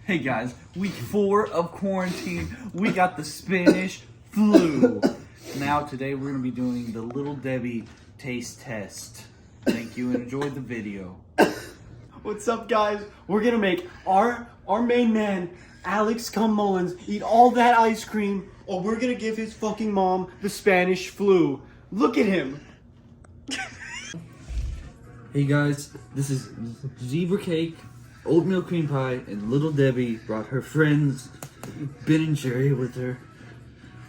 Hey guys, week 4 of quarantine, we got the Spanish flu. Now today we're going to be doing the Little Debbie taste test. Thank you and enjoy the video. What's up, guys? We're gonna make our main man, Alex Mullins, eat all that ice cream, or we're gonna give his fucking mom the Spanish flu. Look at him. Hey guys, this is zebra cake, oatmeal cream pie, and Little Debbie brought her friends Ben and Jerry with her.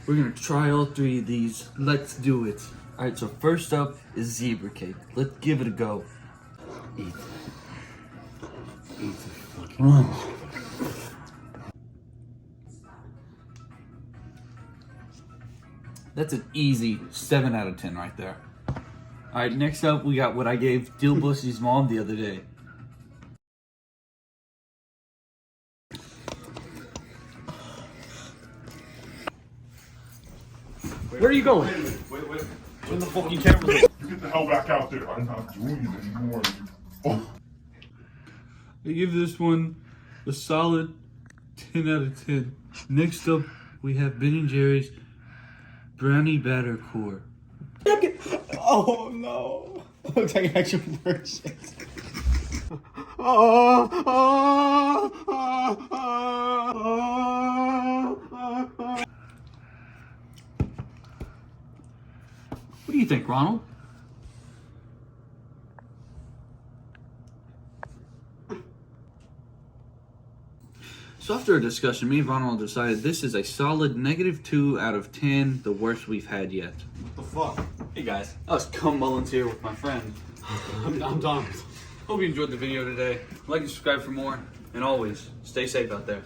We're gonna try all 3 of these. Let's do it. Alright, so first up is zebra cake. Let's give it a go. Eat the fucking That's an easy 7 out of 10 right there. Alright, next up we got what I gave Dill Bussy's mom the other day. Where are you going? Wait. Turn the fucking camera. You get the hell back out there. I'm not doing it anymore. Oh. I give this one a solid 10 out of 10. Next up, we have Ben & Jerry's Brownie Batter Core. Oh no. Looks like actual purchase. What do you think, Ronald? So after a discussion, me and Ronald decided this is a solid -2 out of 10, the worst we've had yet. What the fuck? Hey guys, I was Mullins here with my friend. I'm Donald. Hope you enjoyed the video today. Like and subscribe for more, and always stay safe out there.